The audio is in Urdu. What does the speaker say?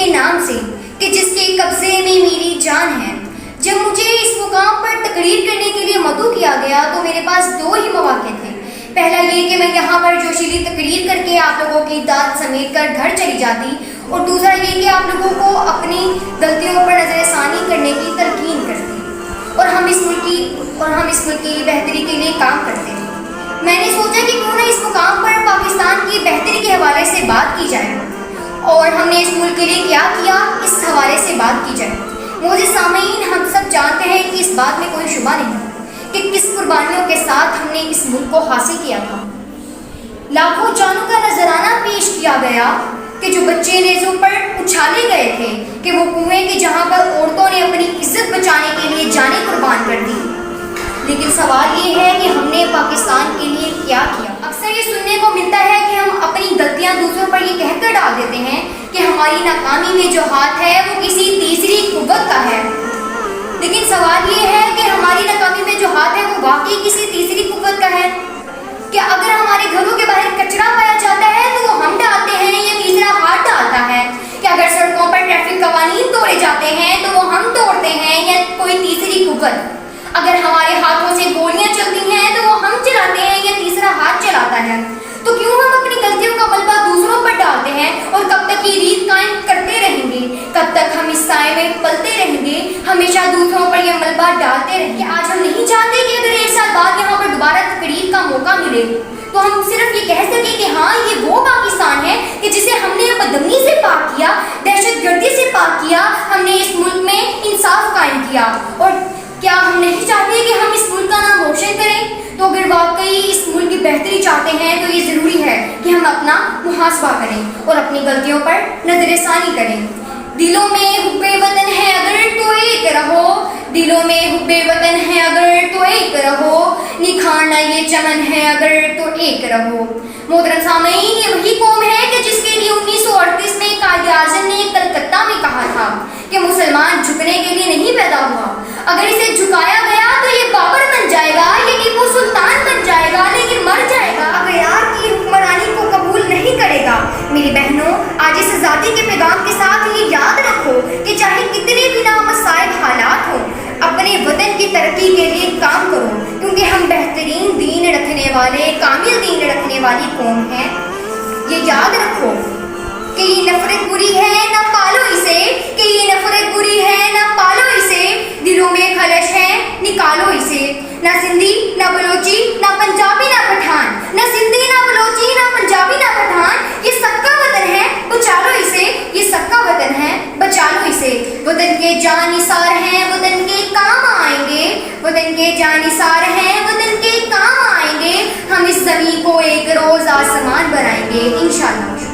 کے نام سے کہ جس کے قبضے میں میری جان ہے۔ جب مجھے اس مقام پر تقریر کرنے کے لیے مدعو کیا گیا تو میرے پاس دو ہی مواقع تھے۔ پہلا یہ کہ میں یہاں پر جوشیلی تقریر کر کے آپ لوگوں کی داد سمیٹ کر گھر چلی جاتی، اور دوسرا یہ کہ آپ لوگوں کو اپنی غلطیوں پر نظر ثانی کرنے کی تلقین کرتی اور ہم اس ملک کی بہتری کے لیے کام کرتے۔ میں نے سوچا کہ کیوں نہ اس مقام پر پاکستان کی بہتری کے حوالے سے بات کی جائے، اور ہم نے اس ملک کے لیے کیا کیا اس حوالے سے بات کی جائے۔ معزز سامعین، ہم سب جانتے ہیں کہ اس بات میں کوئی شبہ نہیں کہ کس قربانیوں کے ساتھ ہم نے اس ملک کو حاصل کیا تھا۔ لاکھوں جانوں کا نذرانہ پیش کیا گیا کہ جو بچے نیزوں پر اچھالے گئے تھے کہ وہ کنویں کے جہاں پر عورتوں نے اپنی عزت بچانے کے لیے جانیں قربان کر دی۔ لیکن سوال یہ ہے کہ ہم نے پاکستان کے لیے کیا کیا؟ اکثر یہ سننے کو ملتا ہے کہ ہم اپنی غلطیاں دوسروں پر یہ کہہ کر ڈال دیتے ہیں کہ ہماری ناکامی میں جو ہاتھ ہے وہ کسی تیسری قوت کا ہے۔ لیکن سوال یہ ہے کہ ہماری ناکامی میں جو ہاتھ ہے وہ واقعی کسی تیسری قوت کا ہے؟ کیا اگر ہمارے گھروں کے باہر کچرا پایا جاتا ہے تو وہ ہم ڈالتے ہیں یا تیسرا ہاتھ ڈالتا ہے؟ کہ اگر سڑکوں پر ٹریفک قوانین توڑے جاتے ہیں تو وہ ہم توڑتے ہیں یا کوئی تیسری قوت؟ اگر ہمارے ہاتھوں سے گولیاں چلتی ہیں تو وہ ہم چلاتے ہیں یا تیسرا ہاتھ چلاتا ہے؟ تو کیوں ہم اپنی غلطیوں کا ملبہ دوسروں پر ڈالتے ہیں، اور کب تک یہ ریت قائم کرتے رہیں گے؟ کب تک ہم اس سائے میں پلتے رہیں گے، ہمیشہ دوسروں پر یہ ملبہ ڈالتے رہیں گے؟ آج ہم نہیں چاہتے کہ اگر 1 سال بعد یہاں پر دوبارہ تقریر کا موقع ملے تو ہم صرف یہ کہہ سکیں کہ ہاں یہ وہ پاکستان ہے کہ جسے ہم نے بدامنی سے پاک کیا، دہشت گردی سے پاک کیا، ہم نے اس ملک میں انصاف قائم کیا۔ اور کیا ہم نہیں چاہتے کہ ہم اس ملک کا نام روشن کریں؟ تو اگر واقعی اس ملک کی بہتری چاہتے ہیں تو یہ ضروری ہے کہ ہم اپنا محاسبہ کریں اور اپنی غلطیوں پر نظر ثانی کریں۔ دلوں میں حب وطن ہے اگر تو ایک رہو، دلوں میں حب وطن ہے اگر تو ایک رہو، نکھارنا یہ چمن ہے اگر تو ایک رہو۔ محترم سامعین، یہ وہی قوم ہے کہ جس کے لیے 1938 میں قائد اعظم نے کلکتہ میں کہا تھا کہ مسلمان جھکنے کے لیے نہیں پیدا ہوا، اگر اسے جھکایا گیا تو یہ بابر بن جائے گا، یہ ٹیپو سلطان بن جائے گا، لیکن مر جائے گا، اغیار کی حکمرانی کو قبول نہیں کرے گا۔ میری بہنوں، آج اس آزادی کے پیغام کے ساتھ یہ یاد رکھو کہ چاہے کتنے بھی نامصائب حالات ہوں، اپنے وطن کی ترقی کے لیے کام کرو، کیونکہ ہم بہترین دین رکھنے والے، کامل دین رکھنے والی قوم ہیں۔ یہ یاد رکھو کہ یہ نفرت بری ہے، نہ پالو اسے، کہ یہ نفرت بری ہے، نہ پالو اسے، دلوں میں خلش ہے، نکالو اسے۔ نہ سندھی، نہ بلوچی، نہ پنجابی، نہ پٹھان، نہ سندھی، نہ بلوچی، نہ پنجابی، نہ پٹھان، یہ سب کا وطن ہے، بچا لو اسے، یہ سب کا وطن ہے، بچا لو اسے۔ وطن کے جاں نثار ہیں، وطن کے کام آئیں گے، وطن کے جاں نثار ہیں، وطن کے کام آئیں گے، ہم اس زمین کو ایک روز آسمان بنائیں گے انشاءاللہ۔